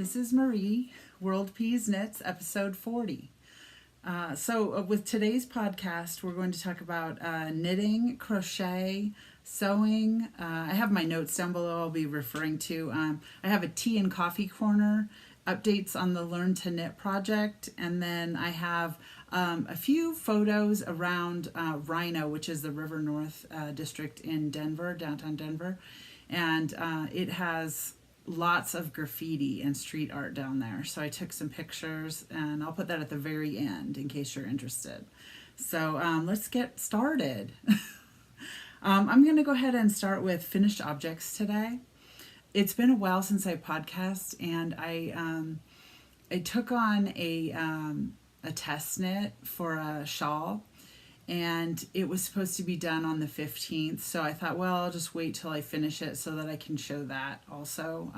this is Marie, World Peas Knits, episode 40. With today's podcast, we're going to talk about knitting, crochet, sewing. I have my notes down below I'll be referring to. I have a tea and coffee corner, updates on the Learn to Knit project, and then I have a few photos around Rhino, which is the River North district in Denver, downtown Denver. And it has lots of graffiti and street art down there. So I took some pictures and I'll put that at the very end in case you're interested. So let's get started. I'm going to go ahead and start with finished objects today. It's been a while since I podcast, and I took on a test knit for a shawl, and it was supposed to be done on the 15th. So I thought, well, I'll just wait till I finish it so that I can show that also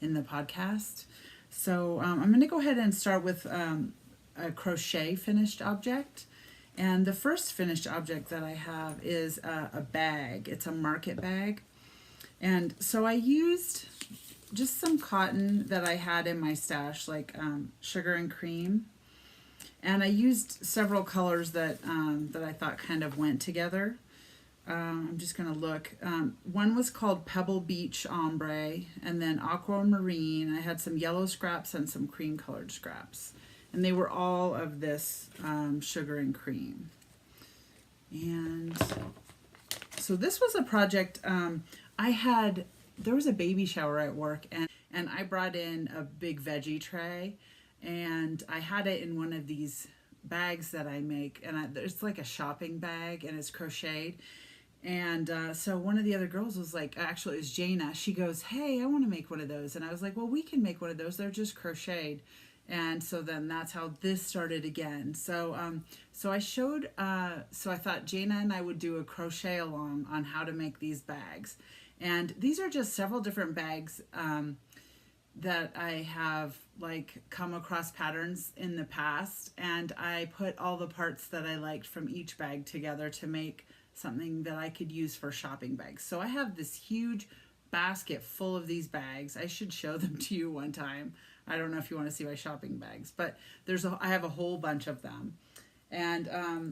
in the podcast. So I'm going to go ahead and start with a crochet finished object. And the first finished object that I have is a bag. It's a market bag. And so I used just some cotton that I had in my stash, like sugar and cream. And I used several colors that I thought kind of went together. I'm just going to look. One was called Pebble Beach Ombre, and then Aquamarine. I had some yellow scraps and some cream colored scraps. And they were all of this sugar and cream. And so this was a project there was a baby shower at work, and I brought in a big veggie tray. And I had it in one of these bags that I make, and it's like a shopping bag, and it's crocheted. And so one of the other girls was like, actually it was Jana, she goes, hey, I want to make one of those. And I was like, well, we can make one of those, they're just crocheted. And so then that's how this started again. So I showed, so I thought Jana and I would do a crochet along on how to make these bags. And these are just several different bags that I have like come across patterns in the past, and I put all the parts that I liked from each bag together to make something that I could use for shopping bags. So I have this huge basket full of these bags. I should show them to you one time. I don't know if you want to see my shopping bags, but I have a whole bunch of them. And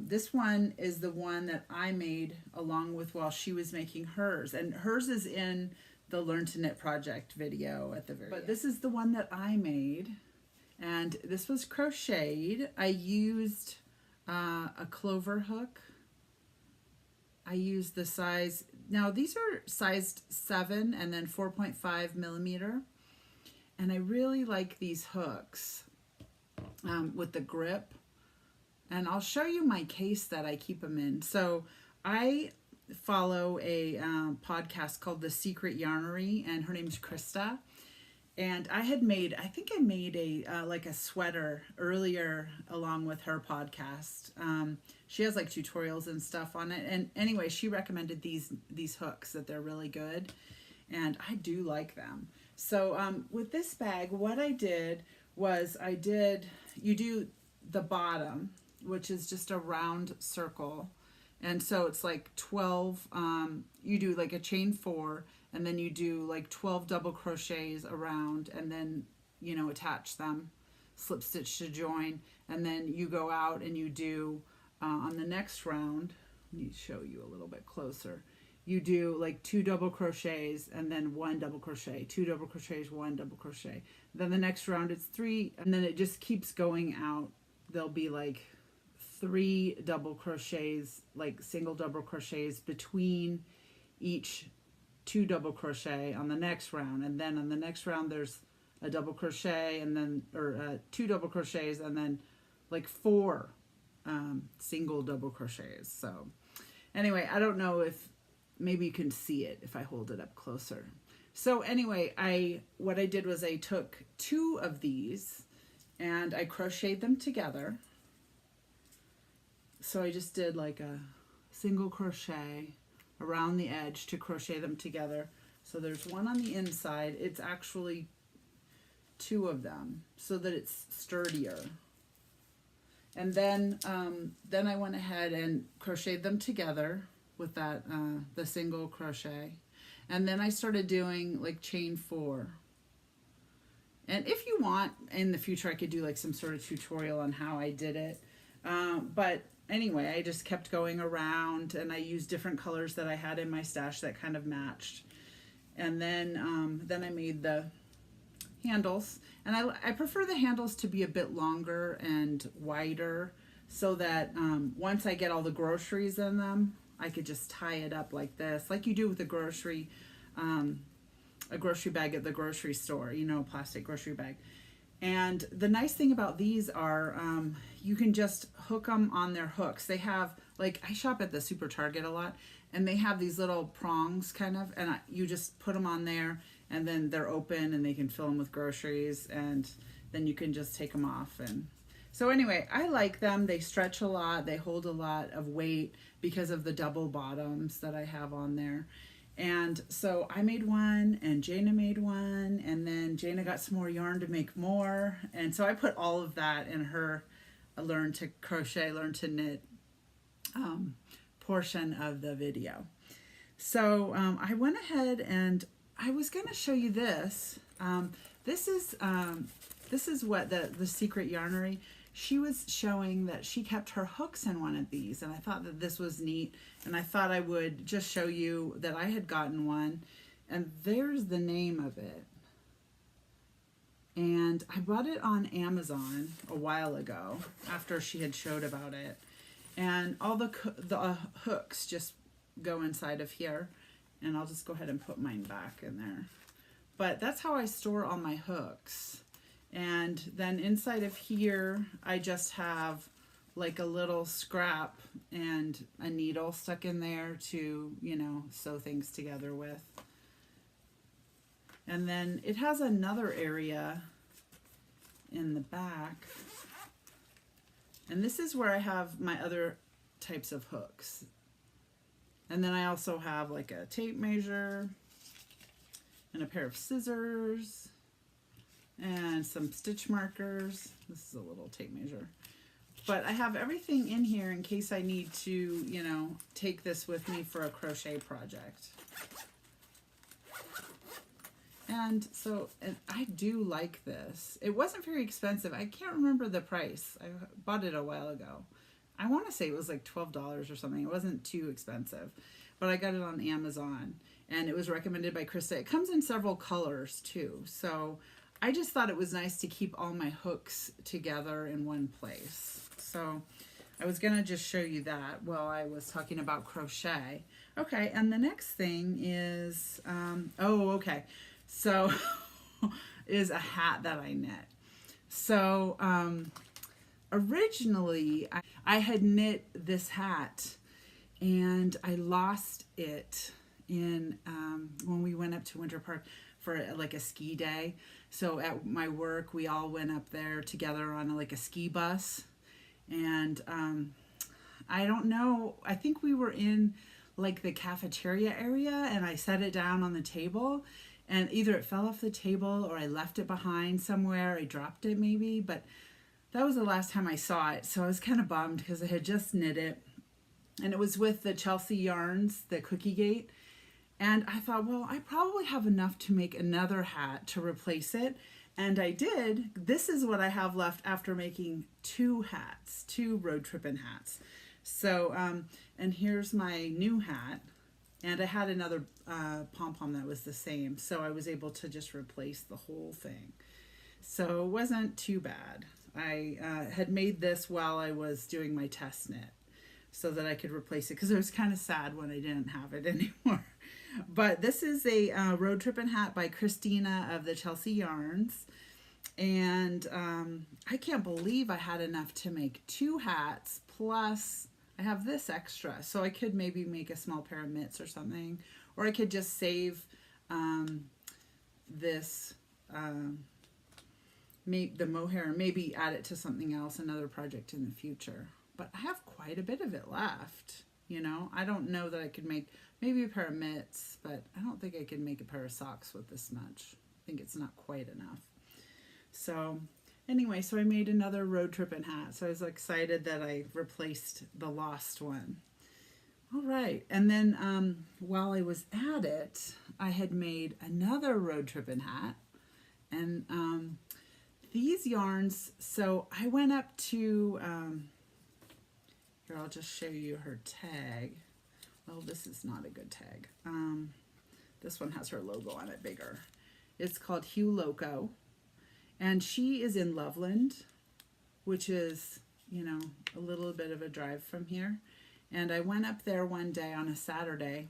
this one is the one that I made along with while she was making hers, and hers is in the Learn to Knit project video at the very end. But this is the one that I made, and this was crocheted. I used a clover hook. I used the size, now these are sized 7 and then 4.5 millimeter, and I really like these hooks with the grip, and I'll show you my case that I keep them in. So I follow a podcast called The Secret Yarnery, and her name's Krista, and I think I made a like a sweater earlier along with her podcast. She has like tutorials and stuff on it, and anyway, she recommended these hooks, that they're really good, and I do like them. So with this bag, what I did was you do the bottom, which is just a round circle. And so it's like 12, you do like a chain 4, and then you do like 12 double crochets around, and then, you know, attach them, slip stitch to join, and then you go out and you do, on the next round, let me show you a little bit closer, you do like 2 double crochets and then 1 double crochet, 2 double crochets, 1 double crochet. Then the next round it's 3, and then it just keeps going out. There'll be like 3 double crochets, like single double crochets between each 2 double crochet on the next round, and then on the next round there's a double crochet, and then 2 double crochets, and then like 4 single double crochets. So anyway, I don't know if maybe you can see it if I hold it up closer. So anyway, what I did was I took 2 of these and I crocheted them together. So I just did like a single crochet around the edge to crochet them together. So there's one on the inside. It's actually 2 of them so that it's sturdier. And then I went ahead and crocheted them together with that the single crochet. And then I started doing like chain 4. And if you want, in the future, I could do like some sort of tutorial on how I did it. But anyway, I just kept going around, and I used different colors that I had in my stash that kind of matched. And then I made the handles, and I prefer the handles to be a bit longer and wider, so that once I get all the groceries in them, I could just tie it up like this, like you do with a grocery bag at the grocery store, you know, a plastic grocery bag. And the nice thing about these are you can just hook them on their hooks. They have, like, I shop at the Super Target a lot, and they have these little prongs kind of, and you just put them on there, and then they're open, and they can fill them with groceries, and then you can just take them off. And so anyway, I like them. They stretch a lot. They hold a lot of weight because of the double bottoms that I have on there. And so I made one, and Jana made one, and then Jana got some more yarn to make more. And so I put all of that in her learn to crochet, learn to knit portion of the video. So I went ahead, and I was going to show you this. This is what the Secret Yarnery, she was showing that she kept her hooks in one of these, and I thought that this was neat, and I thought I would just show you that I had gotten one. And there's the name of it, and I bought it on Amazon a while ago after she had showed about it, and all the hooks just go inside of here, and I'll just go ahead and put mine back in there. But that's how I store all my hooks. And then inside of here, I just have like a little scrap and a needle stuck in there to, you know, sew things together with. And then it has another area in the back. And this is where I have my other types of hooks. And then I also have like a tape measure and a pair of scissors and some stitch markers. This is a little tape measure. But I have everything in here in case I need to, you know, take this with me for a crochet project. And so, and I do like this. It wasn't very expensive. I can't remember the price. I bought it a while ago. I want to say it was like $12 or something. It wasn't too expensive. But I got it on Amazon, and it was recommended by Krista. It comes in several colors too. So I just thought it was nice to keep all my hooks together in one place. So I was going to just show you that while I was talking about crochet. Okay, and the next thing is, so is a hat that I knit. So originally I had knit this hat, and I lost it in when we went up to Winter Park for like a ski day. So at my work, we all went up there together on like a ski bus. And I don't know, I think we were in like the cafeteria area, and I set it down on the table, and either it fell off the table or I left it behind somewhere. I dropped it maybe, but that was the last time I saw it. So I was kind of bummed because I had just knit it, and it was with the Chelsea yarns, the Cookie Gate. And I thought, well, I probably have enough to make another hat to replace it. And I did. This is what I have left after making two hats, two road tripping hats. So, and here's my new hat. And I had another pom-pom that was the same. So I was able to just replace the whole thing. So it wasn't too bad. I had made this while I was doing my test knit so that I could replace it, because it was kind of sad when I didn't have it anymore. But this is a road tripping hat by Christina of the Chelsea Yarns. And I can't believe I had enough to make two hats, plus I have this extra. So I could maybe make a small pair of mitts or something. Or I could just save this, the mohair, and maybe add it to something else, another project in the future. But I have quite a bit of it left. You know, I don't know that I could make maybe a pair of mitts, but I don't think I could make a pair of socks with this much. I think it's not quite enough. So anyway, so I made another road tripping hat. So I was excited that I replaced the lost one. All right. And then while I was at it, I had made another road tripping hat. And these yarns, so I went up to, here I'll just show you her tag. Well, this is not a good tag. This one has her logo on it bigger. It's called Hugh Loco, and she is in Loveland, which is, you know, a little bit of a drive from here. And I went up there one day on a Saturday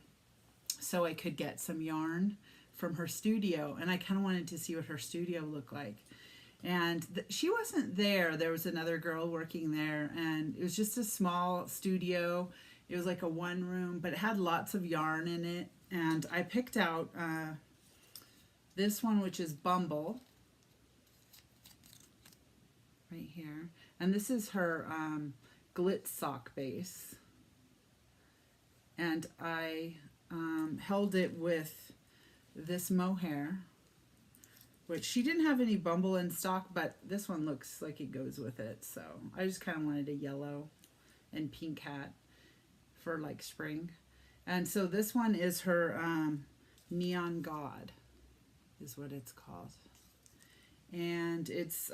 so I could get some yarn from her studio, and I kind of wanted to see what her studio looked like. And she wasn't there. There was another girl working there, and it was just a small studio. It was like a one room, but it had lots of yarn in it. And I picked out this one, which is Bumble, right here. And this is her Glitz sock base. And I held it with this mohair, which she didn't have any Bumble in stock, but this one looks like it goes with it. So I just kind of wanted a yellow and pink hat for like spring. And so this one is her Neon God is what it's called. And it's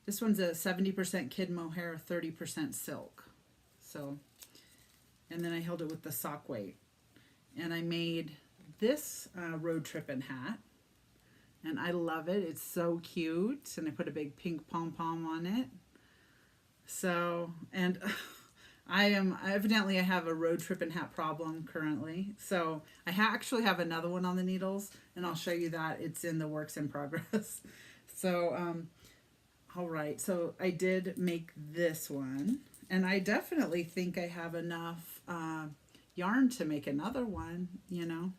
this one's a 70% kid mohair, 30% silk. So, and then I held it with the sock weight. And I made this road tripping hat, and I love it. It's so cute, and I put a big pink pom-pom on it. So, and I have a road tripping hat problem currently. So I actually have another one on the needles, and I'll show you that. It's in the works in progress. So, all right. So I did make this one, and I definitely think I have enough yarn to make another one, you know.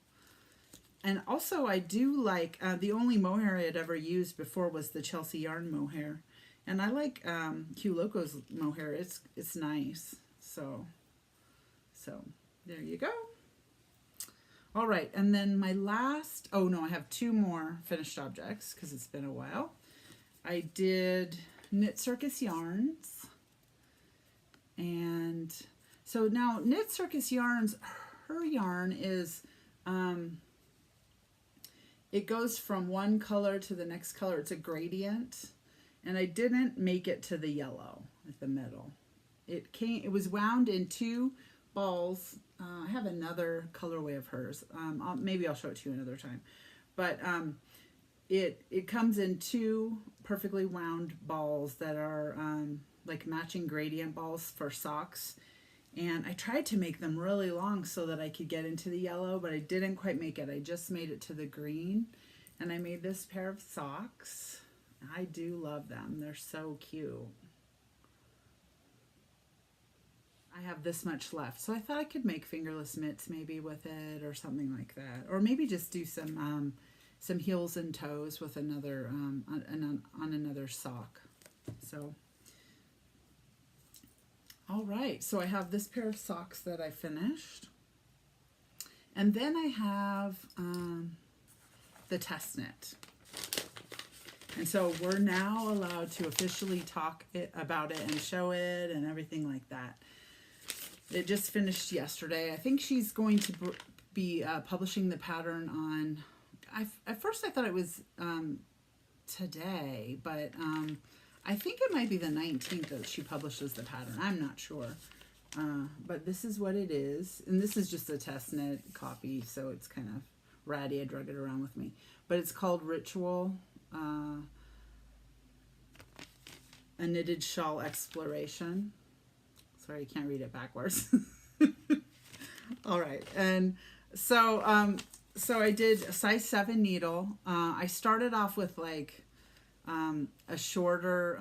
And also I do like, the only mohair I had ever used before was the Chelsea yarn mohair. And I like Hugh Loco's mohair. It's nice. So there you go. All right, and then my last, oh no, I have two more finished objects because it's been a while. I did Knit Circus yarns. And so now Knit Circus yarns, her yarn is, it goes from one color to the next color. It's a gradient. And I didn't make it to the yellow at the middle. It was wound in two balls. I have another colorway of hers. Maybe I'll show it to you another time. But it comes in two perfectly wound balls that are like matching gradient balls for socks. And I tried to make them really long so that I could get into the yellow, but I didn't quite make it. I just made it to the green. And I made this pair of socks. I do love them. They're so cute. I have this much left, so I thought I could make fingerless mitts maybe with it or something like that. Or maybe just do some heels and toes with another on another sock. So, all right. So I have this pair of socks that I finished, and then I have the test knit. And so we're now allowed to officially talk about it and show it and everything like that. It just finished yesterday. I think she's going to be publishing the pattern on, at first I thought it was today, but I think it might be the 19th that she publishes the pattern. I'm not sure. But this is what it is. And this is just a test knit copy, so it's kind of ratty. I drug it around with me. But it's called Ritual. A Knitted Shawl Exploration. Sorry, I can't read it backwards. All right, and so so I did a size 7 needle. I started off with like a shorter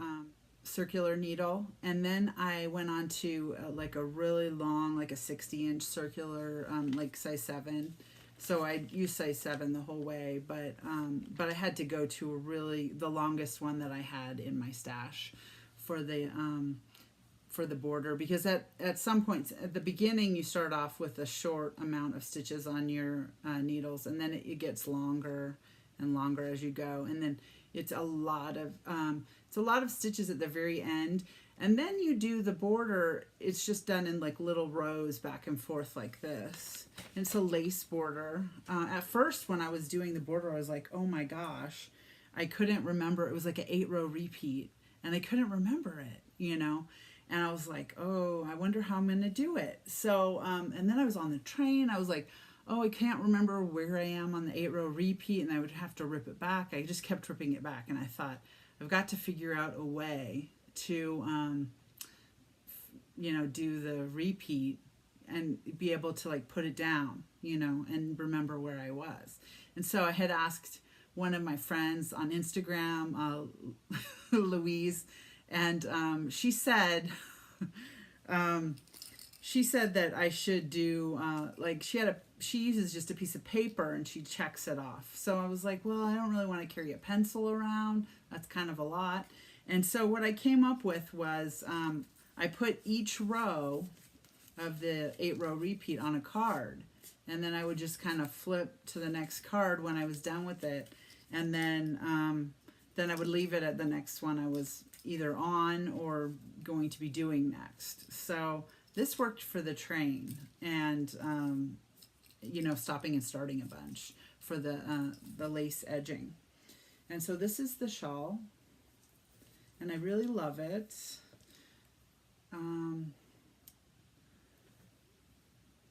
circular needle, and then I went on to like a really long, like a 60-inch circular, like size 7. So I used size 7 the whole way, but I had to go to the longest one that I had in my stash for the border, because at some points at the beginning you start off with a short amount of stitches on your needles, and then it gets longer and longer as you go, and then it's a lot of stitches at the very end. And then you do the border, it's just done in like little rows back and forth like this. And it's a lace border. At first, when I was doing the border, I was like, oh my gosh, I couldn't remember. It was like an 8-row repeat, and I couldn't remember it, you know? And I was like, oh, I wonder how I'm going to do it. So, and then I was on the train. I was like, oh, I can't remember where I am on the 8-row repeat, and I would have to rip it back. I just kept ripping it back, and I thought, I've got to figure out a way to, you know, do the repeat and be able to like put it down, you know, and remember where I was. And so I had asked one of my friends on Instagram, Louise, and she said, that I should do like she uses just a piece of paper and she checks it off. So I was like, well, I don't really want to carry a pencil around. That's kind of a lot. And so what I came up with was I put each row of the 8-row repeat on a card, and then I would just kind of flip to the next card when I was done with it, and then I would leave it at the next one I was either on or going to be doing next. So this worked for the train, and you know, stopping and starting a bunch for the lace edging. And so this is the shawl, and I really love it.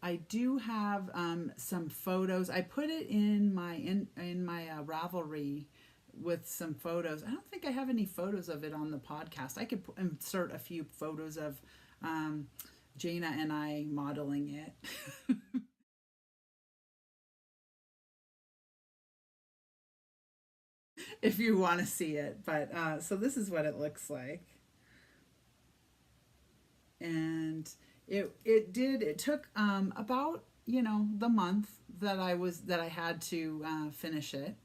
I do have some photos. I put it in my Ravelry with some photos. I don't think I have any photos of it on the podcast. I could insert a few photos of Jana and I modeling it. If you want to see it. But so this is what it looks like. And it took about, you know, the month that I had to finish it.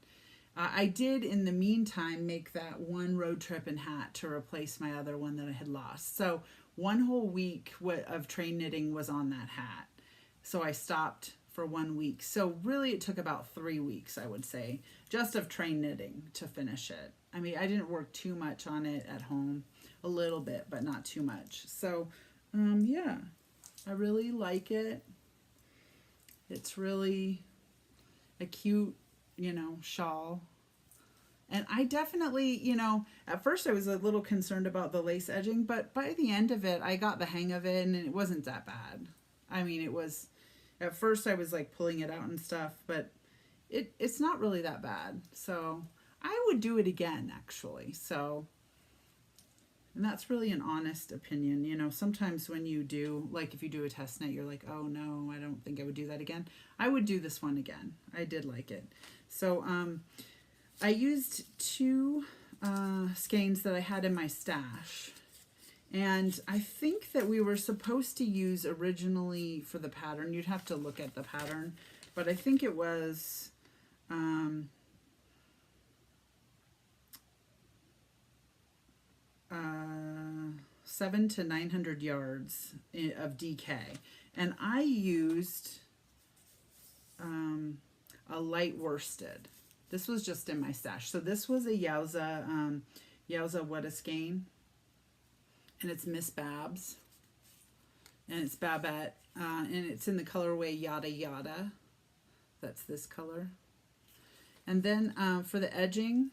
I did in the meantime make that one road trip and hat to replace my other one that I had lost. So one whole week of train knitting was on that hat. So I stopped for 1 week. So really it took about 3 weeks, I would say, just of train knitting to finish it. I mean, I didn't work too much on it at home, a little bit, but not too much. So yeah, I really like it. It's really a cute, you know, shawl. And I definitely, you know, at first I was a little concerned about the lace edging, but by the end of it, I got the hang of it and it wasn't that bad. I mean, it was, at first I was like pulling it out and stuff, but it's not really that bad. So I would do it again, actually. So, and that's really an honest opinion. You know, sometimes when you do, like if you do a test knit, you're like, oh no, I don't think I would do that again. I would do this one again. I did like it. So I used 2 skeins that I had in my stash. And I think that we were supposed to use originally for the pattern. You'd have to look at the pattern. But I think it was 700 to 900 yards of DK. And I used a light worsted. This was just in my stash. So this was a Yowza What a Skein. And it's Miss Babs. And it's Babette. And it's in the colorway Yada Yada. That's this color. And then for the edging,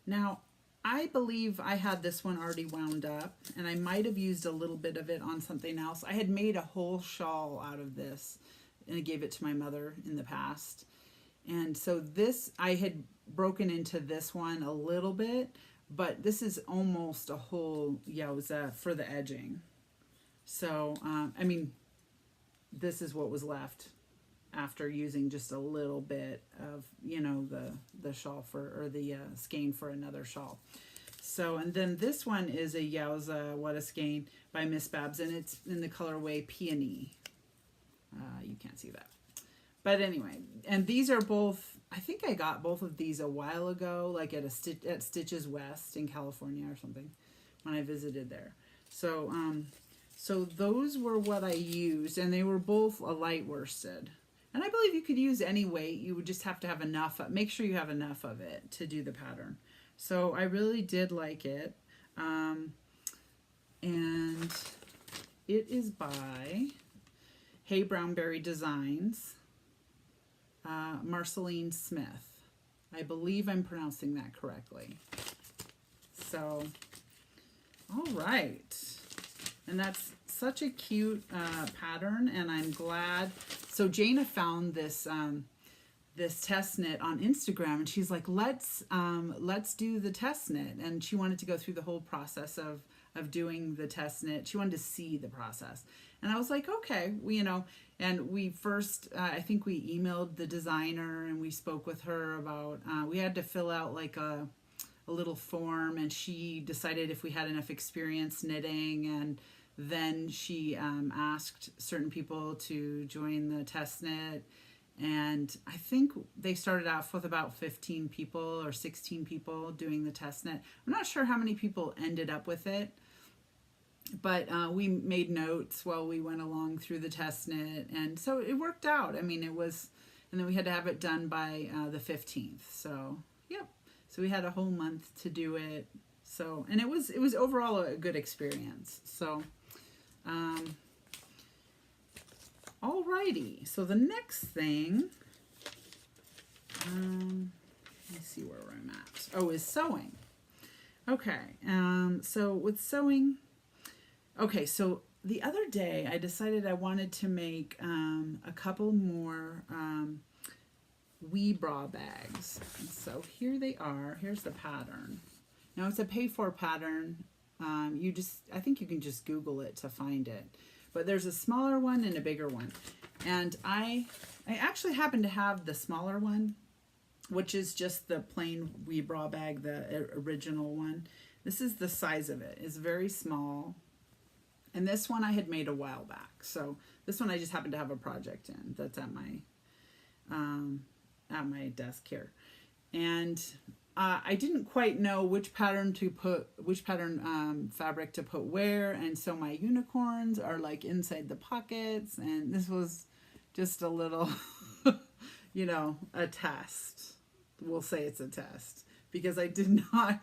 now I believe I had this one already wound up, and I might have used a little bit of it on something else. I had made a whole shawl out of this, and I gave it to my mother in the past. And so this, I had broken into this one a little bit, but this is almost a whole Yowza for the edging. So, I mean, this is what was left after using just a little bit of, you know, the shawl for, or the skein for another shawl. So, and then this one is a Yowza What a Skein by Miss Babs, and it's in the colorway Peony. You can't see that. But anyway, and these are both, I think I got both of these a while ago, like at Stitches West in California or something, when I visited there. So, so those were what I used, and they were both a light worsted. And I believe you could use any weight. You would just have to have enough. Make sure you have enough of it to do the pattern. So I really did like it. And it is by Hey Brownberry Designs, Marceline Smith. I believe I'm pronouncing that correctly. So, all right. And that's such a cute pattern, and I'm glad. So Jana found this this test knit on Instagram, and she's like, let's do the test knit. And she wanted to go through the whole process of doing the test knit. She wanted to see the process. And I was like, okay, and we first, I think we emailed the designer and we spoke with her about, we had to fill out like a little form, and she decided if we had enough experience knitting, and then she asked certain people to join the test knit. And I think they started off with about 15 people or 16 people doing the test knit. I'm not sure how many people ended up with it, but we made notes while we went along through the test knit, and so it worked out. I mean, it was, and then we had to have it done by the 15th. So, yep. So we had a whole month to do it. So, and it was overall a good experience. So, alrighty. So the next thing, let me see where I'm at. Oh, is sewing. Okay. So with sewing. Okay, so the other day I decided I wanted to make a couple more wee bra bags. And so here they are. Here's the pattern. Now it's a pay-for pattern. I think you can just Google it to find it. But there's a smaller one and a bigger one. And I actually happen to have the smaller one, which is just the plain wee bra bag, the original one. This is the size of it. It's very small. And this one I had made a while back. So this one I just happen to have a project in that's at my desk here. And I didn't quite know which pattern fabric to put where. And so my unicorns are like inside the pockets. And this was just a little, a test. We'll say it's a test because I did not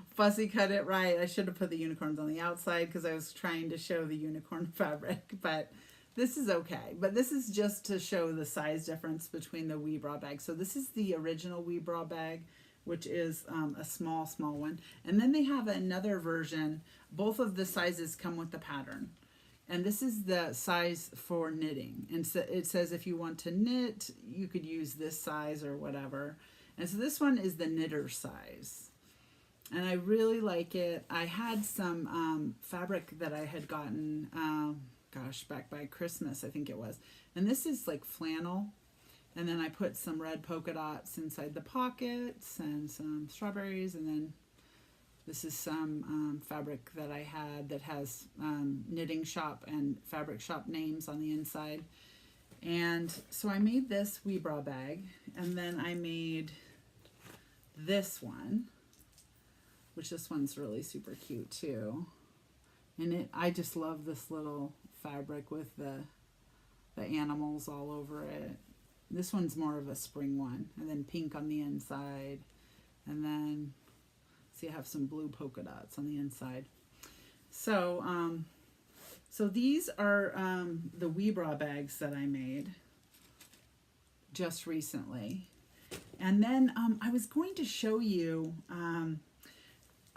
fussy cut it right. I should have put the unicorns on the outside because I was trying to show the unicorn fabric, but this is okay. But this is just to show the size difference between the wee bra bag. So this is the original wee bra bag, which is a small one. And then they have another version. Both of the sizes come with the pattern. And this is the size for knitting. And so it says if you want to knit, you could use this size or whatever. And so this one is the knitter size. And I really like it. I had some fabric that I had gotten, back by Christmas, I think it was. And this is like flannel. And then I put some red polka dots inside the pockets and some strawberries. And then this is some fabric that I had that has knitting shop and fabric shop names on the inside. And so I made this wee bra bag. And then I made this one, which this one's really super cute too. And I just love this little fabric with the animals all over it. This one's more of a spring one, and then pink on the inside. And then, see, I have some blue polka dots on the inside. So, so these are the wee bra bags that I made just recently. And then I was going to show you,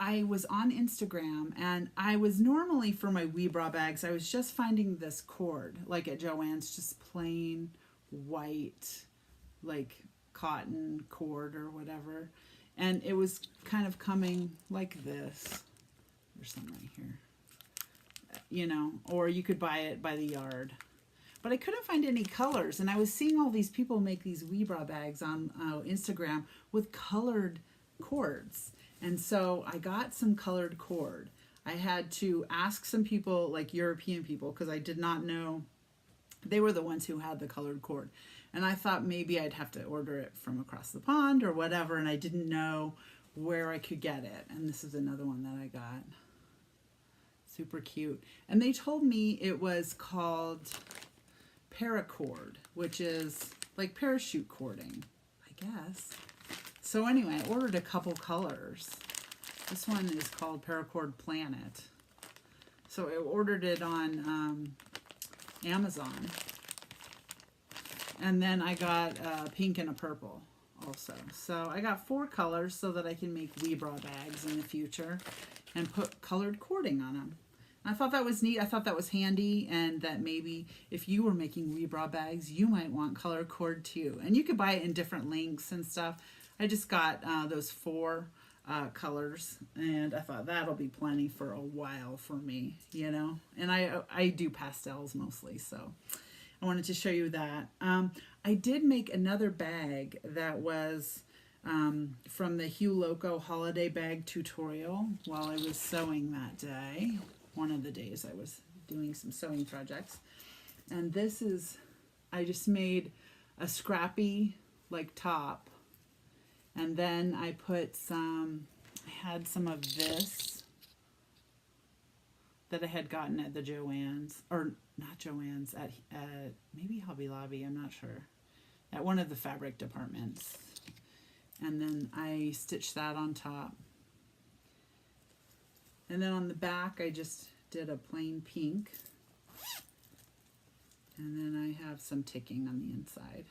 I was on Instagram, and I was normally, for my wee bra bags, I was just finding this cord, like at Joann's, just plain white, like cotton cord or whatever. And it was kind of coming like this. There's some right here. Or you could buy it by the yard. But I couldn't find any colors, and I was seeing all these people make these wee bra bags on Instagram with colored cords. And so I got some colored cord. I had to ask some people, like European people, because I did not know. They were the ones who had the colored cord. And I thought maybe I'd have to order it from across the pond or whatever, and I didn't know where I could get it. And this is another one that I got. Super cute. And they told me it was called paracord, which is like parachute cording, I guess. So anyway, I ordered a couple colors. This one is called Paracord Planet. So I ordered it on Amazon. And then I got a pink and a purple also. So I got 4 colors so that I can make wee bra bags in the future and put colored cording on them. I thought that was neat. I thought that was handy, and that maybe if you were making wee bra bags, you might want color cord too. And you could buy it in different lengths and stuff. I just got those 4 colors, and I thought that'll be plenty for a while for me, you know. And I do pastels mostly, so I wanted to show you that. I did make another bag that was from the Hue Loco holiday bag tutorial while I was sewing that day. One of the days I was doing some sewing projects. And this is, I just made a scrappy like top, and then I put some, I had some of this that I had gotten at the Joann's, or not Joann's, at maybe Hobby Lobby, I'm not sure, at one of the fabric departments. And then I stitched that on top. And then on the back, I just did a plain pink. And then I have some ticking on the inside.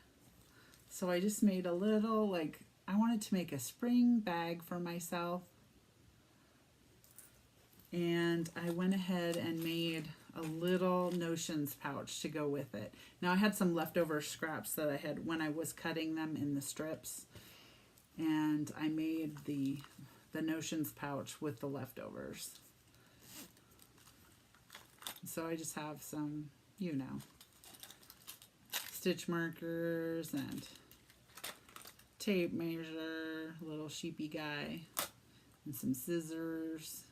So I just made a little, like, I wanted to make a spring bag for myself. And I went ahead and made a little notions pouch to go with it. Now I had some leftover scraps that I had when I was cutting them in the strips. And I made the notions pouch with the leftovers. So I just have some, you know, stitch markers and tape measure, little sheepy guy, and some scissors.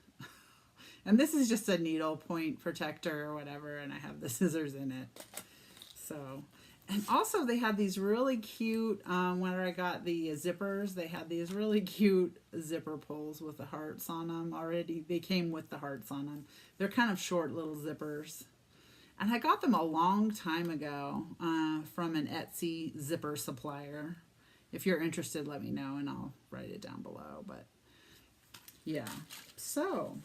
And this is just a needle point protector or whatever, and I have the scissors in it. So, and also they had these really cute, when I got the zippers, they had these really cute zipper pulls with the hearts on them already. They came with the hearts on them. They're kind of short little zippers. And I got them a long time ago from an Etsy zipper supplier. If you're interested, let me know and I'll write it down below. But yeah, so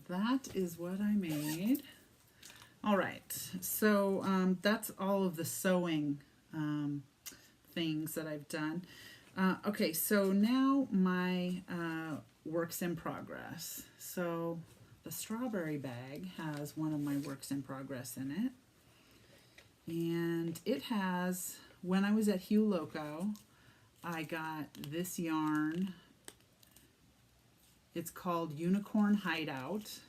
that is what I made. All right, so that's all of the sewing things that I've done. Okay, so now my works in progress. So the strawberry bag has one of my works in progress in it. And it has, when I was at Hue Loco, I got this yarn. It's called Unicorn Hideout.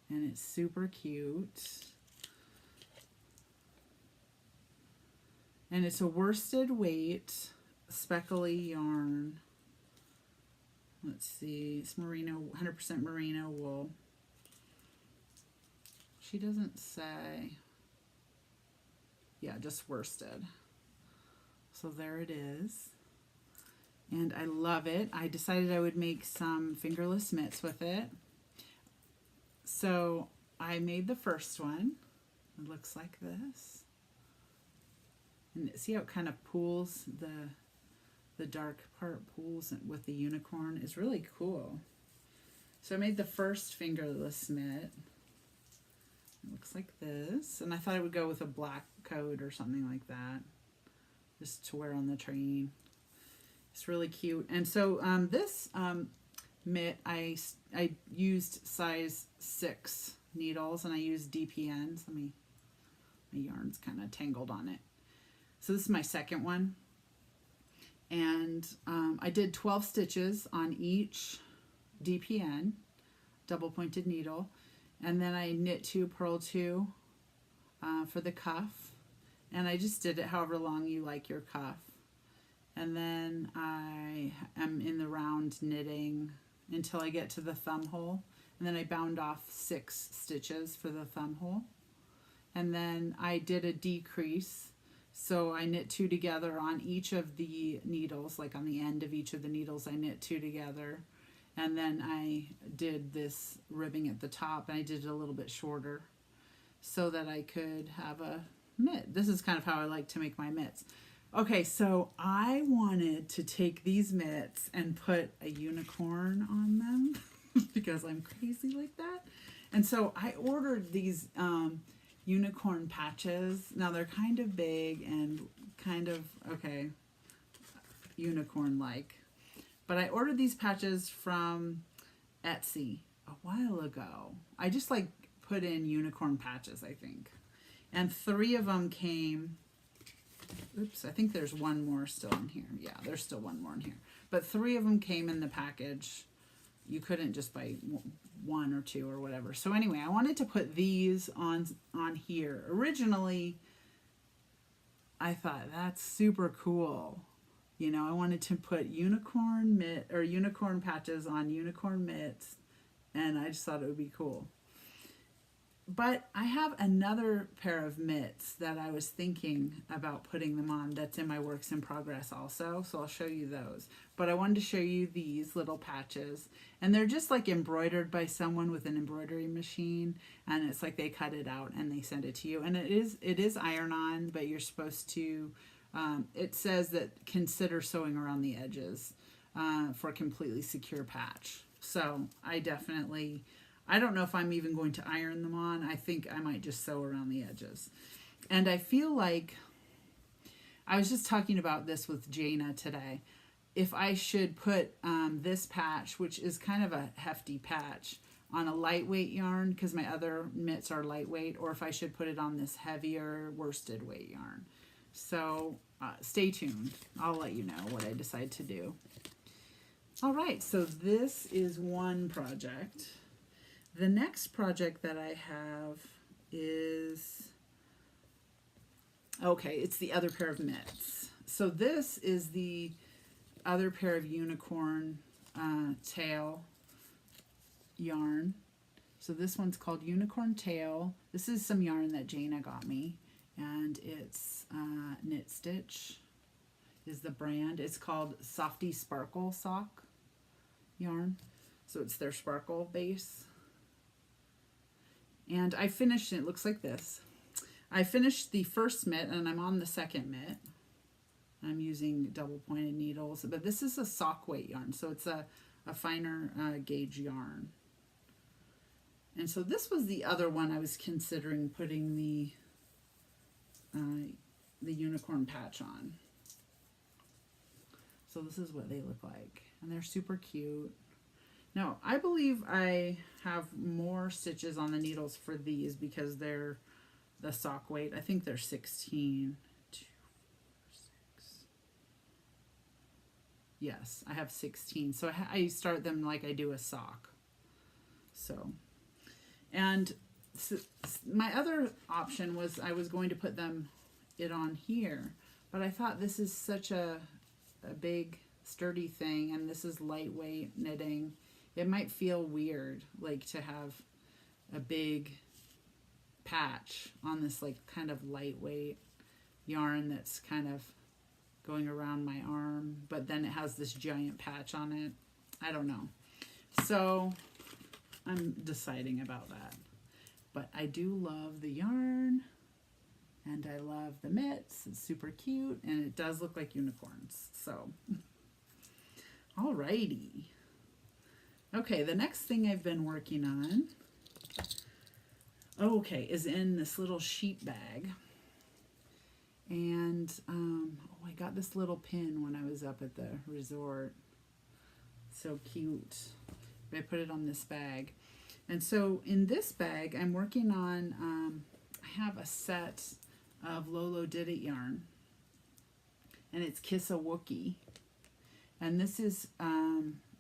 And it's super cute. And it's a worsted weight speckly yarn. Let's see, it's merino, 100% merino wool. She doesn't say. Yeah, just worsted. So there it is. And I love it. I decided I would make some fingerless mitts with it. So I made the first one. It looks like this. And see how it kind of pools, the dark part pools with the unicorn. It's really cool. So I made the first fingerless mitt. It looks like this. And I thought it would go with a black coat or something like that, just to wear on the train. It's really cute. And so this mitt, I used size 6 needles, and I used DPNs. My yarn's kind of tangled on it. So this is my second one. And I did 12 stitches on each DPN, double pointed needle. And then I knit 2, purl 2 for the cuff. And I just did it however long you like your cuff. And then I am in the round knitting until I get to the thumb hole. And then I bound off 6 stitches for the thumb hole. And then I did a decrease. So I knit 2 together on each of the needles, like on the end of each of the needles, I knit 2 together. And then I did this ribbing at the top, and I did it a little bit shorter so that I could have a mitt. This is kind of how I like to make my mitts. Okay, so I wanted to take these mitts and put a unicorn on them. because I'm crazy like that. And so I ordered these unicorn patches. Now they're kind of big and kind of, okay, unicorn-like. But I ordered these patches from Etsy a while ago. I just like put in unicorn patches, I think. And 3 of them came. Oops, I think there's one more still in here. Yeah, there's still one more in here. But 3 of them came in the package. You couldn't just buy 1 or 2 or whatever. So anyway, I wanted to put these on here. Originally, I thought that's super cool. You know, I wanted to put unicorn patches on unicorn mitts, and I just thought it would be cool. But I have another pair of mitts that I was thinking about putting them on that's in my works in progress also, so I'll show you those. But I wanted to show you these little patches, and they're just like embroidered by someone with an embroidery machine, and it's like they cut it out and they send it to you. And it is iron-on, but you're supposed to, it says that consider sewing around the edges for a completely secure patch. So I don't know if I'm even going to iron them on. I think I might just sew around the edges. And I feel like, I was just talking about this with Jana today, if I should put this patch, which is kind of a hefty patch, on a lightweight yarn, because my other mitts are lightweight, or if I should put it on this heavier worsted weight yarn. So stay tuned. I'll let you know what I decide to do. All right, so this is one project. The next project that I have is, okay, it's the other pair of mitts. So this is the other pair of unicorn tail yarn. So this one's called Unicorn Tail. This is some yarn that Jana got me, and it's Knit Stitch is the brand. It's called Softy Sparkle Sock yarn. So it's their sparkle base. And I finished, it looks like this. I finished the first mitt and I'm on the second mitt. I'm using double pointed needles, but this is a sock weight yarn, so it's a finer gauge yarn. And so this was the other one I was considering putting the unicorn patch on. So this is what they look like, and they're super cute. Now, I believe I have more stitches on the needles for these because they're the sock weight. I think they're 16. 2, 4, 6. Yes, I have 16. So I start them like I do a sock. So, and so my other option was I was going to put it on here, but I thought this is such a big sturdy thing, and this is lightweight knitting. It might feel weird, like, to have a big patch on this, like, kind of lightweight yarn that's kind of going around my arm, but then it has this giant patch on it. I don't know. So I'm deciding about that. But I do love the yarn, and I love the mitts. It's super cute, and it does look like unicorns. So, alrighty. Okay, the next thing I've been working on, is in this little sheep bag. And I got this little pin when I was up at the resort. So cute. I put it on this bag. And so in this bag, I'm working on, I have a set of Lolo Did It yarn. And it's Kiss a Wookie. And this is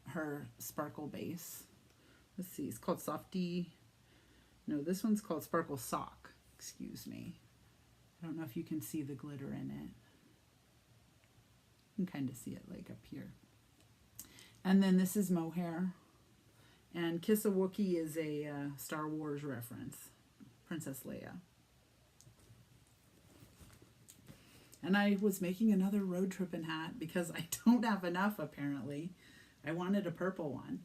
her sparkle base. Let's see, it's called Softy. No, this one's called Sparkle Sock. Excuse me. I don't know if you can see the glitter in it. You can kind of see it like up here. And then this is Mohair. And Kiss a Wookie is a Star Wars reference. Princess Leia. And I was making another road tripping hat because I don't have enough, apparently. I wanted a purple one.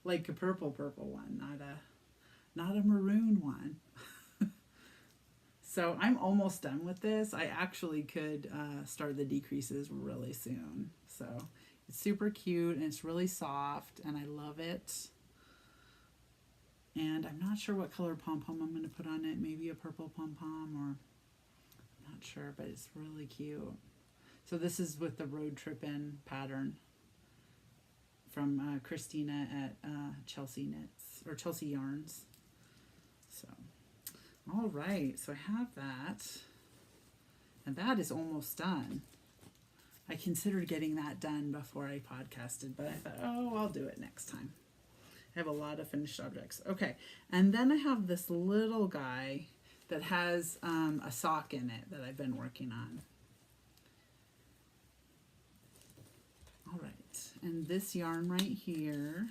Like a purple one, not a maroon one. So I'm almost done with this. I actually could start the decreases really soon. So It's super cute and it's really soft and I love it. And I'm not sure what color pom-pom I'm going to put on it. Maybe a purple pom-pom, or I'm not sure, but it's really cute. So this is with the road trippin' pattern from Christina at Chelsea Knits, or Chelsea Yarns. So, all right, so I have that. And that is almost done. I considered getting that done before I podcasted, but I thought, oh, I'll do it next time. I have a lot of finished objects. Okay, and then I have this little guy that has a sock in it that I've been working on. All right, and this yarn right here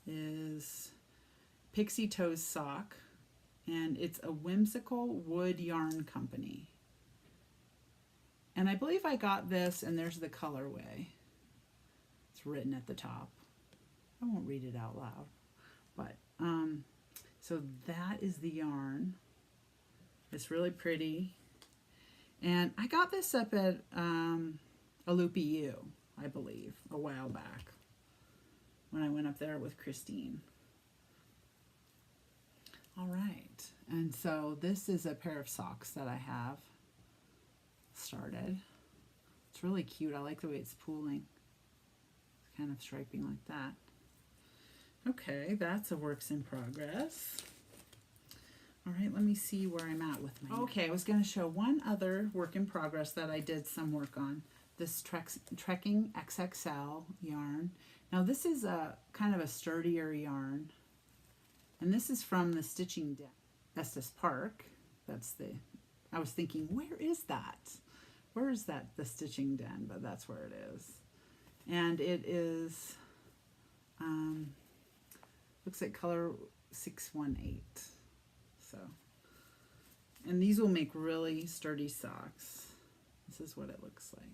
is Pixie Toes Sock, and it's a Whimsical Wood Yarn Company. And I believe I got this, and there's the colorway. It's written at the top. I won't read it out loud, but so that is the yarn. It's really pretty, and I got this up at a Loopy U, I believe, a while back when I went up there with Christine. All right, and so this is a pair of socks that I have started. It's really cute. I like the way it's pooling. It's kind of striping like that. Okay, that's a works in progress. All right, let me see where I'm at with my... Okay, I was going to show one other work in progress that I did some work on. This Trekking XXL yarn. Now this is a kind of a sturdier yarn. And this is from the Stitching Den, Estes Park. That's the... I was thinking, where is that? Where is that, the Stitching Den? But that's where it is. And it is... looks like color 618. So, and these will make really sturdy socks. This is what it looks like.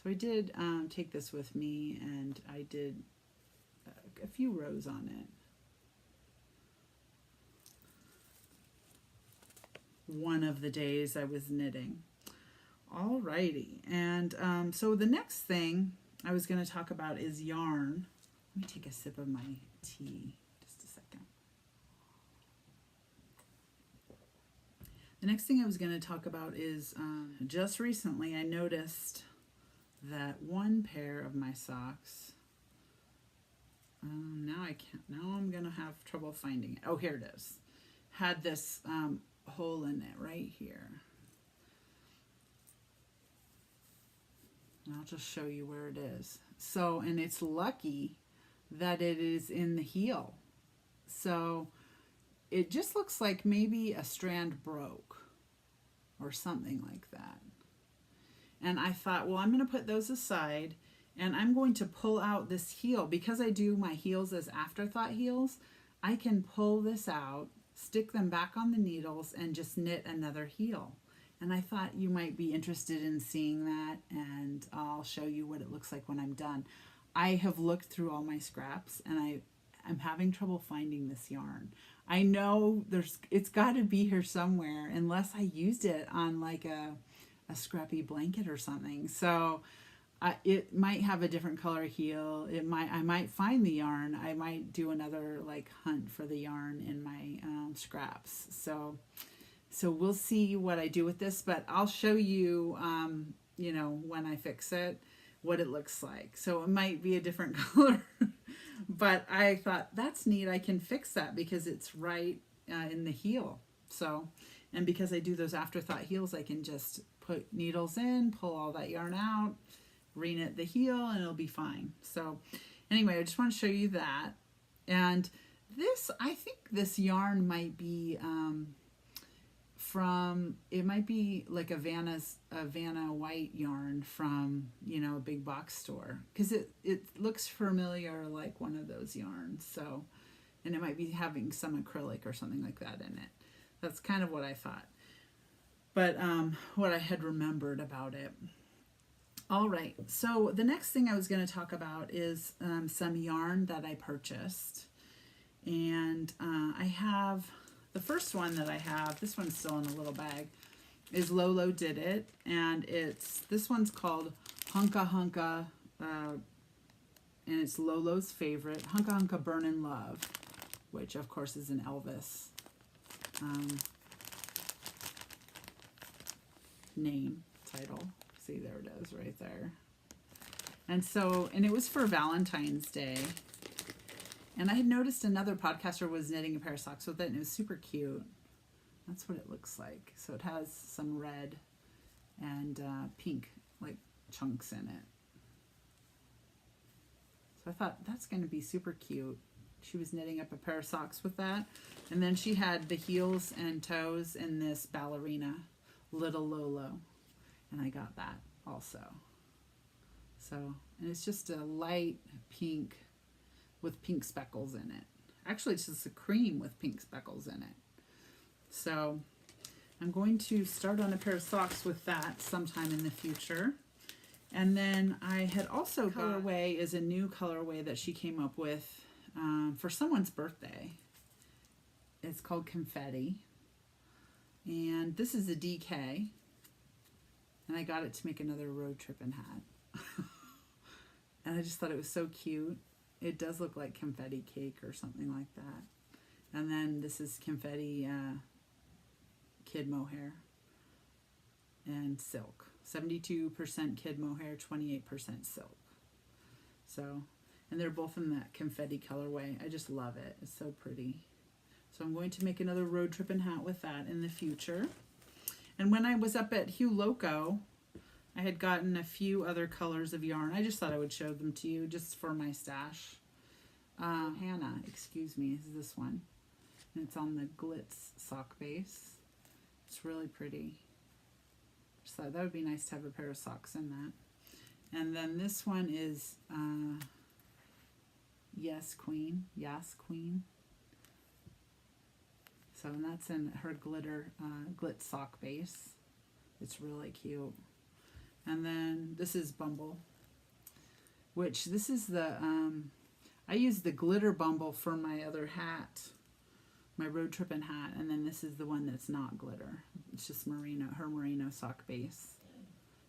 So I did take this with me, and I did a few rows on it. One of the days I was knitting. Alrighty, and so the next thing I was going to talk about is yarn. Let me take a sip of my tea, just a second. The next thing I was going to talk about is just recently I noticed that one pair of my socks, now I'm going to have trouble finding it. Oh, here it is. Had this hole in it right here. And I'll just show you where it is. So, and it's lucky that it is in the heel. So it just looks like maybe a strand broke or something like that. And I thought, well, I'm going to put those aside and I'm going to pull out this heel. Because I do my heels as afterthought heels, I can pull this out, stick them back on the needles, and just knit another heel. And I thought you might be interested in seeing that, and I'll show you what it looks like when I'm done. I have looked through all my scraps, and I'm having trouble finding this yarn. I know it's got to be here somewhere, unless I used it on like a scrappy blanket or something. So it might have a different color heel. I might find the yarn. I might do another like hunt for the yarn in my scraps. So we'll see what I do with this, but I'll show you, you know, when I fix it, what it looks like. So it might be a different color, but I thought that's neat. I can fix that because it's right in the heel. So, and because I do those afterthought heels, I can just put needles in, pull all that yarn out, reknit the heel, and it'll be fine. So anyway, I just want to show you that. And this, I think this yarn might be, it might be like a Vanna white yarn from, you know, a big box store, because it looks familiar like one of those yarns. So, and it might be having some acrylic or something like that in it. That's kind of what I thought, but what I had remembered about it. All right, so the next thing I was going to talk about is some yarn that I purchased, and I have the first one that I have. This one's still in a little bag. Is Lolo Did It, and this one's called Hunka Hunka, and it's Lolo's favorite, Hunka Hunka Burnin' Love, which of course is an Elvis name, title. See, there it is right there. And so, and it was for Valentine's Day. And I had noticed another podcaster was knitting a pair of socks with it, and it was super cute. That's what it looks like. So it has some red and pink, like, chunks in it. So I thought, that's going to be super cute. She was knitting up a pair of socks with that. And then she had the heels and toes in this ballerina, Little Lolo. And I got that also. So, and it's just a light pink with pink speckles in it. Actually, it's just a cream with pink speckles in it. So I'm going to start on a pair of socks with that sometime in the future. And then I had also colorway is a new colorway that she came up with for someone's birthday. It's called Confetti. And this is a DK. And I got it to make another road tripping hat. And I just thought it was so cute. It does look like confetti cake or something like that. And then this is confetti kid mohair and silk. 72% kid mohair, 28% silk. So, and they're both in that confetti colorway. I just love it. It's so pretty. So I'm going to make another road tripping hat with that in the future. And when I was up at Hugh Loco, I had gotten a few other colors of yarn. I just thought I would show them to you just for my stash. Hannah, excuse me, is this one. And it's on the glitz sock base. It's really pretty. Just thought that would be nice to have a pair of socks in that. And then this one is Yes Queen. So, and that's in her glitter glitz sock base. It's really cute. And then this is Bumble, which this is the, I use the glitter Bumble for my other hat, my road tripping hat. And then this is the one that's not glitter. It's just merino, her merino sock base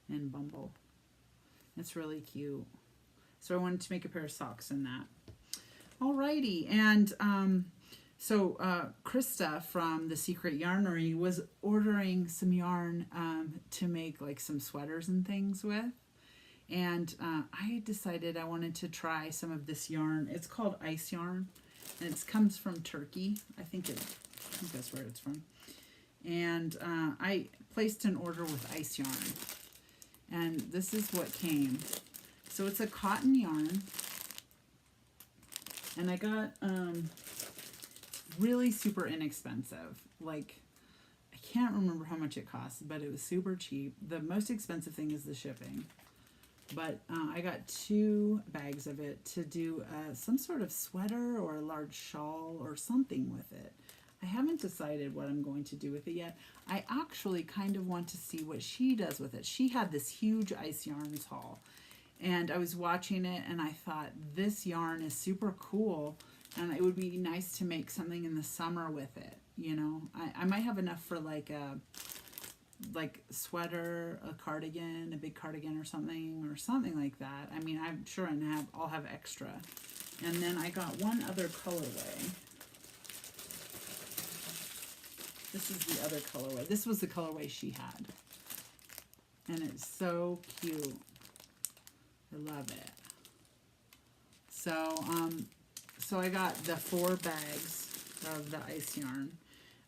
in Bumble. It's really cute. So I wanted to make a pair of socks in that. Alrighty. And so Krista from The Secret Yarnery was ordering some yarn to make like some sweaters and things with. And I decided I wanted to try some of this yarn. It's called ice yarn. And it comes from Turkey. I think that's where it's from. And I placed an order with ice yarn. And this is what came. So it's a cotton yarn. And I got really super inexpensive. Like, I can't remember how much it cost, but it was super cheap. The most expensive thing is the shipping. But I got 2 bags of it to do some sort of sweater or a large shawl or something with it. I haven't decided what I'm going to do with it yet. I actually kind of want to see what she does with it. She had this huge ice yarns haul. And I was watching it and I thought, this yarn is super cool. And it would be nice to make something in the summer with it. You know, I might have enough for like a sweater, a cardigan, a big cardigan or something like that. I mean, I'm sure I'll have extra. And then I got one other colorway. This is the other colorway. This was the colorway she had. And it's so cute. I love it. So, so I got the 4 bags of the ice yarn.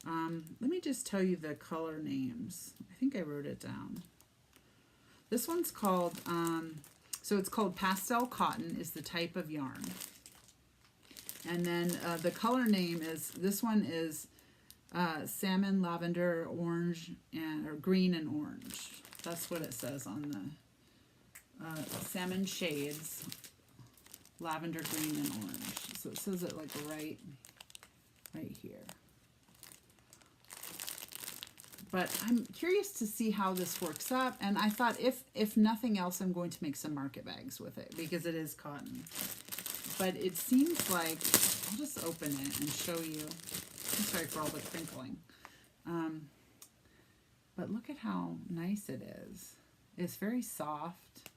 Let me just tell you the color names. I think I wrote it down. This one's called, so it's called Pastel Cotton is the type of yarn. And then the color name is, this one is salmon, lavender, orange, or green and orange. That's what it says on the salmon shades, lavender, green, and orange. So it says it like right here. But I'm curious to see how this works up, and I thought if nothing else, I'm going to make some market bags with it because it is cotton. But it seems like, I'll just open it and show you. I'm sorry for all the crinkling. But look at how nice it is. It's very soft.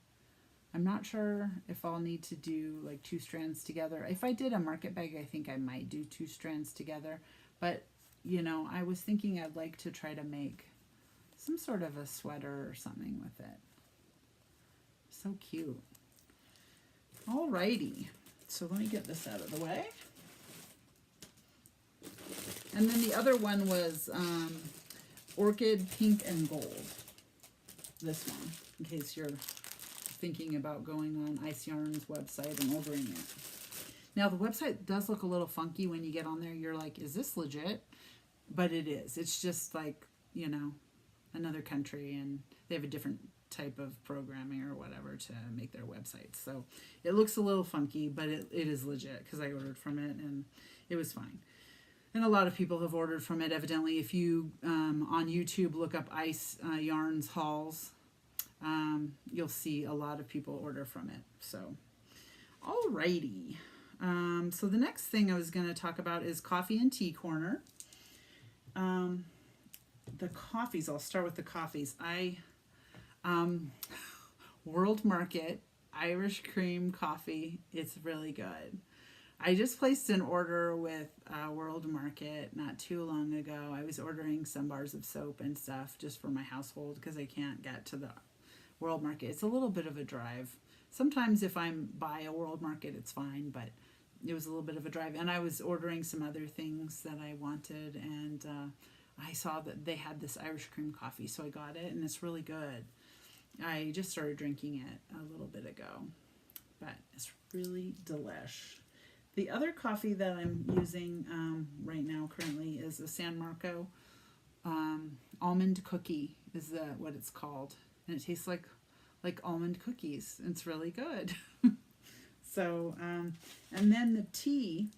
I'm not sure if I'll need to do like 2 strands together. If I did a market bag, I think I might do 2 strands together. But, I was thinking I'd like to try to make some sort of a sweater or something with it. So cute. Alrighty. So let me get this out of the way. And then the other one was Orchid Pink and Gold. This one, in case you're thinking about going on Ice Yarn's website and ordering it. Now the website does look a little funky when you get on there. You're like, is this legit? But it is. It's just like, another country, and they have a different type of programming or whatever to make their websites. So it looks a little funky, but it is legit because I ordered from it and it was fine. And a lot of people have ordered from it, evidently. If you, on YouTube, look up Ice Yarns hauls, you'll see a lot of people order from it. So, alrighty. So the next thing I was going to talk about is Coffee and Tea Corner. The coffees, I'll start with the coffees. World Market Irish Cream Coffee, it's really good. I just placed an order with World Market not too long ago. I was ordering some bars of soap and stuff just for my household because I can't get to the World Market. It's a little bit of a drive. Sometimes if I'm by a World Market, it's fine, but it was a little bit of a drive. And I was ordering some other things that I wanted, and I saw that they had this Irish cream coffee, so I got it, and it's really good. I just started drinking it a little bit ago, but it's really delish. The other coffee that I'm using right now currently is a San Marco almond cookie is what it's called. And it tastes like almond cookies. It's really good. So, and then the tea.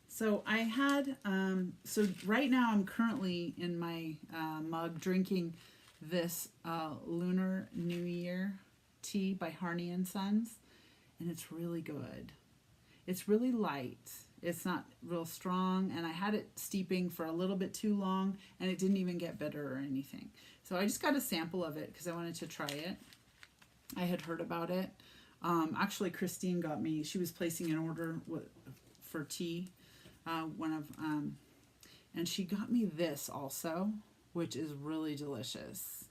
So I had, so right now I'm currently in my mug drinking this Lunar New Year tea by Harney and Sons. And it's really good. It's really light. It's not real strong, and I had it steeping for a little bit too long, and it didn't even get bitter or anything. So I just got a sample of it because I wanted to try it. I had heard about it. Actually, Christine got me, she was placing an order for tea, and she got me this also, which is really delicious.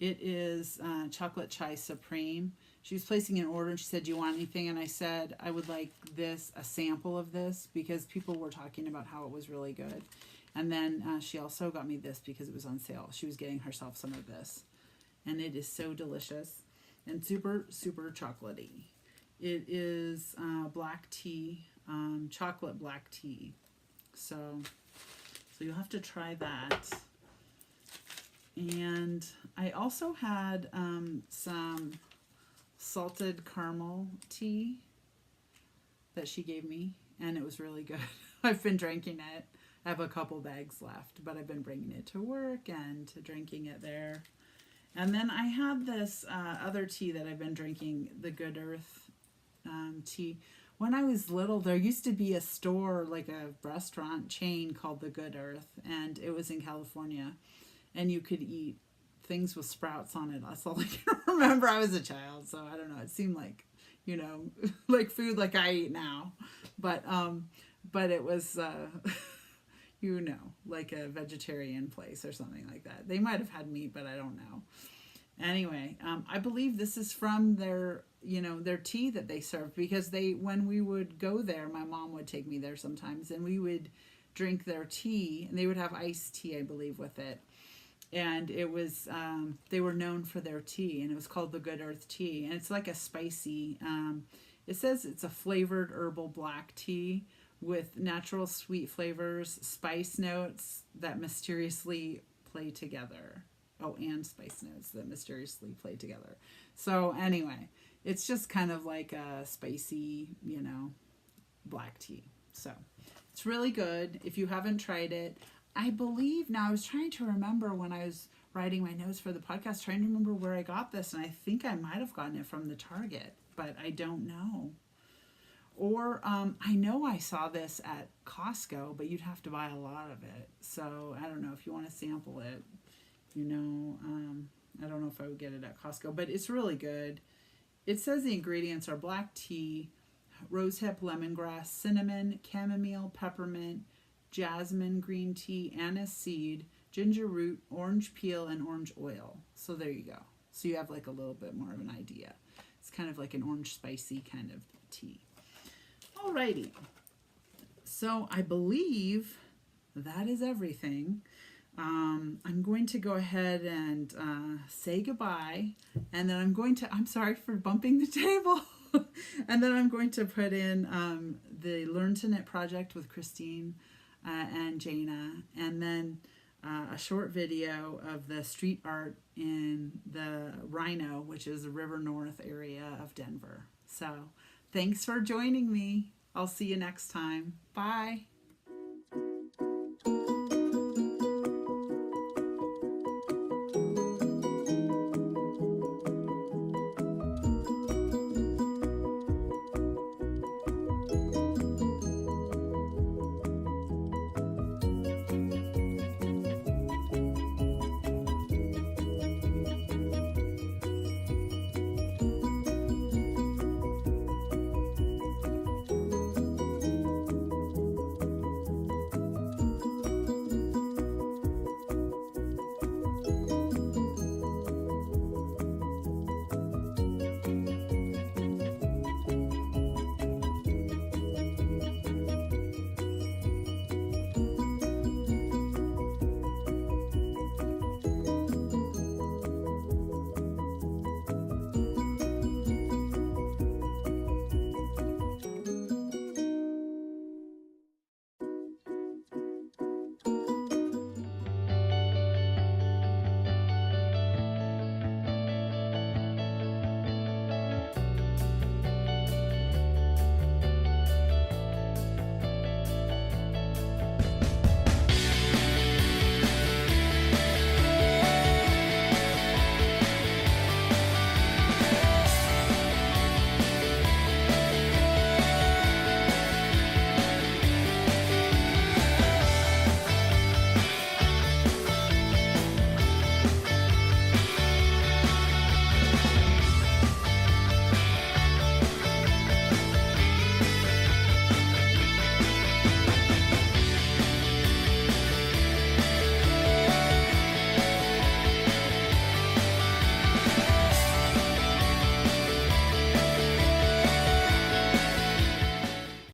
It is chocolate chai supreme. She was placing an order and she said, do you want anything? And I said, I would like this, a sample of this, because people were talking about how it was really good. And then she also got me this because it was on sale. She was getting herself some of this. And it is so delicious and super, super chocolatey. It is black tea, chocolate black tea. So you'll have to try that. And I also had some salted caramel tea that she gave me, and it was really good. I've been drinking it. I have a couple bags left, but I've been bringing it to work and to drinking it there. And then I had this other tea that I've been drinking, the Good Earth tea. When I was little, there used to be a store, like a restaurant chain called the Good Earth, and it was in California. And you could eat things with sprouts on it. That's all I can remember. I was a child, so I don't know. It seemed like, like food like I eat now. But it was, like a vegetarian place or something like that. They might have had meat, but I don't know. Anyway, I believe this is from their tea that they serve, because when we would go there, my mom would take me there sometimes, and we would drink their tea, and they would have iced tea, I believe, with it. And it was, they were known for their tea, and it was called the Good Earth tea. And it's like a spicy, it says it's a flavored herbal black tea with natural sweet flavors, spice notes that mysteriously play together. Oh, and spice notes that mysteriously play together. So anyway, it's just kind of like a spicy, black tea. So it's really good. If you haven't tried it, I believe, now I was trying to remember when I was writing my notes for the podcast, trying to remember where I got this, and I think I might have gotten it from the Target, but I don't know. Or I know I saw this at Costco, but you'd have to buy a lot of it. So I don't know if you want to sample it. I don't know if I would get it at Costco, but it's really good. It says the ingredients are black tea, rosehip lemongrass, cinnamon, chamomile, peppermint, jasmine green tea, anise seed, ginger root, orange peel, and orange oil. So there you go. So you have like a little bit more of an idea. It's kind of like an orange spicy kind of tea. Alrighty. So I believe that is everything. I'm going to go ahead and say goodbye, and then I'm sorry for bumping the table, and then I'm going to put in the Learn to Knit project with Christine and Jana, and then a short video of the street art in the Rhino, which is the River North area of Denver. So thanks for joining me. I'll see you next time. Bye.